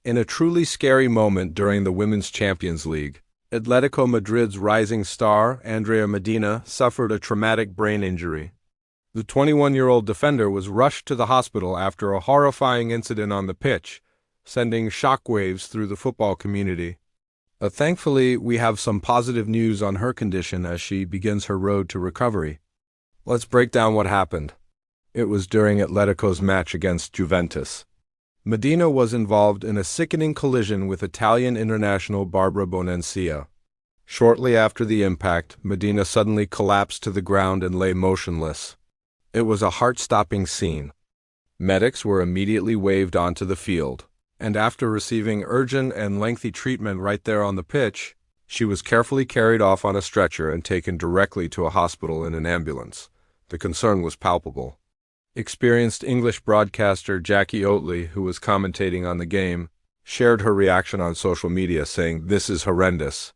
In a truly scary moment during the Women's Champions League, Atletico Madrid's rising star, Andrea Medina, suffered a traumatic brain injury. The 21-year-old defender was rushed to the hospital after a horrifying incident on the pitch, sending shockwaves through the football community. Thankfully, we have some positive news on her condition as she begins her road to recovery. Let's break down what happened. It was during Atletico's match against Juventus. Medina was involved in a sickening collision with Italian international Barbara Bonansea. Shortly after the impact, Medina suddenly collapsed to the ground and lay motionless. It was a heart-stopping scene. Medics were immediately waved onto the field, and after receiving urgent and lengthy treatment right there on the pitch, she was carefully carried off on a stretcher and taken directly to a hospital in an ambulance. The concern was palpable. Experienced English broadcaster Jackie Oatley, who was commentating on the game, shared her reaction on social media, saying, "This is horrendous.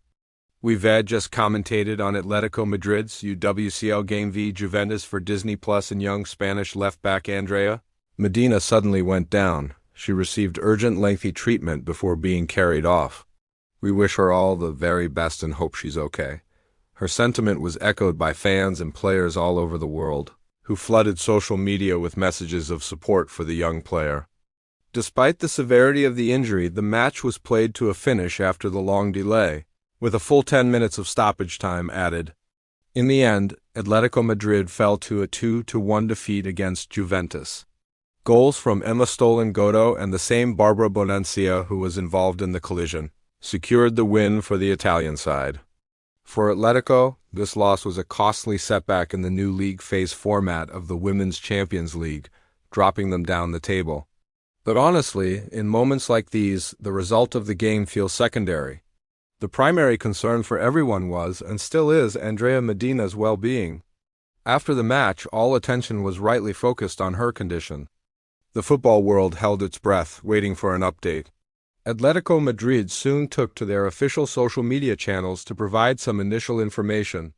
We've just commentated on Atletico Madrid's UWCL game v Juventus for Disney Plus and young Spanish left-back Andrea Medina suddenly went down. She received urgent lengthy treatment before being carried off. We wish her all the very best and hope she's okay." Her sentiment was echoed by fans and players all over the world, who flooded social media with messages of support for the young player. Despite the severity of the injury, the match was played to a finish after the long delay, with a full 10 minutes of stoppage time added. In the end, Atletico Madrid fell to a 2-1 defeat against Juventus. Goals from Emma Stolen-Godo and the same Barbara Bonansea, who was involved in the collision, secured the win for the Italian side. For Atletico, this loss was a costly setback in the new league phase format of the Women's Champions League, dropping them down the table. But honestly, in moments like these, the result of the game feels secondary. The primary concern for everyone was, and still is, Andrea Medina's well-being. After the match, all attention was rightly focused on her condition. The football world held its breath, waiting for an update. Atletico Madrid soon took to their official social media channels to provide some initial information.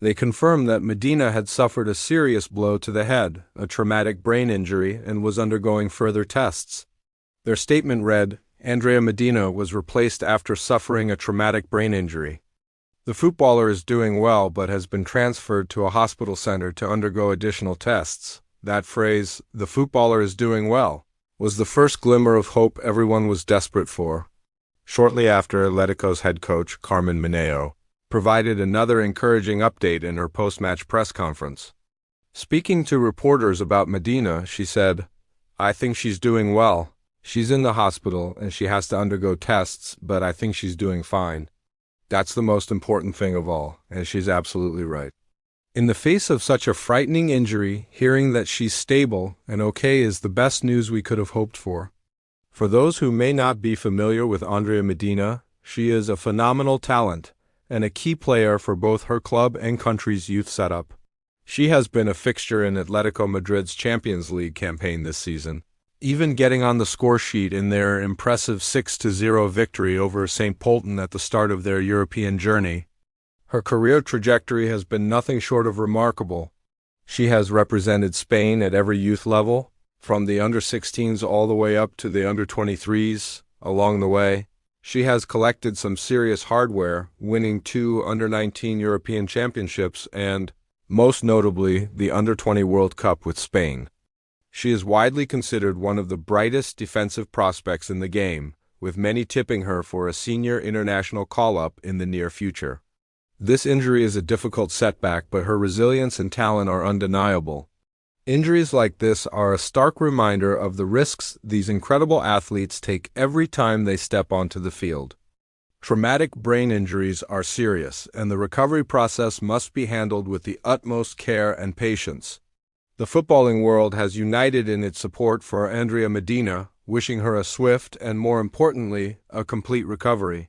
They confirmed that Medina had suffered a serious blow to the head, a traumatic brain injury, and was undergoing further tests. Their statement read, "Andrea Medina was replaced after suffering a traumatic brain injury. The footballer is doing well but has been transferred to a hospital center to undergo additional tests." That phrase, "the footballer is doing well," was the first glimmer of hope everyone was desperate for. Shortly after, Atletico's head coach, Carmen Mineo, provided another encouraging update in her post-match press conference. Speaking to reporters about Medina, she said, "I think she's doing well. She's in the hospital and she has to undergo tests, but I think she's doing fine. That's the most important thing of all," and she's absolutely right. In the face of such a frightening injury, hearing that she's stable and okay is the best news we could have hoped for. For those who may not be familiar with Andrea Medina, she is a phenomenal talent and a key player for both her club and country's youth setup. She has been a fixture in Atletico Madrid's Champions League campaign this season, even getting on the score sheet in their impressive 6-0 victory over St. Polten at the start of their European journey. Her career trajectory has been nothing short of remarkable. She has represented Spain at every youth level, from the under-16s all the way up to the under-23s. Along the way, she has collected some serious hardware, winning 2 under-19 European championships and, most notably, the under-20 World Cup with Spain. She is widely considered one of the brightest defensive prospects in the game, with many tipping her for a senior international call-up in the near future. This injury is a difficult setback, but her resilience and talent are undeniable. Injuries like this are a stark reminder of the risks these incredible athletes take every time they step onto the field. Traumatic brain injuries are serious, and the recovery process must be handled with the utmost care and patience. The footballing world has united in its support for Andrea Medina, wishing her a swift and, more importantly, a complete recovery.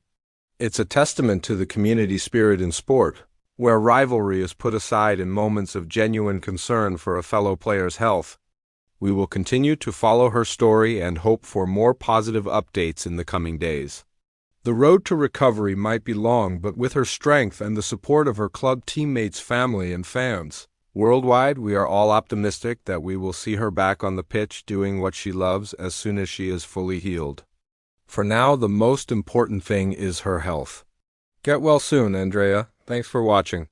It's a testament to the community spirit in sport, where rivalry is put aside in moments of genuine concern for a fellow player's health. We will continue to follow her story and hope for more positive updates in the coming days. The road to recovery might be long, but with her strength and the support of her club teammates, family, and fans worldwide, we are all optimistic that we will see her back on the pitch doing what she loves as soon as she is fully healed. For now, the most important thing is her health. Get well soon, Andrea. Thanks for watching.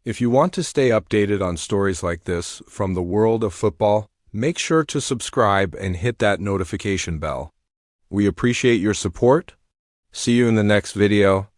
If you want to stay updated on stories like this from the world of football, make sure to subscribe and hit that notification bell. We appreciate your support. See you in the next video.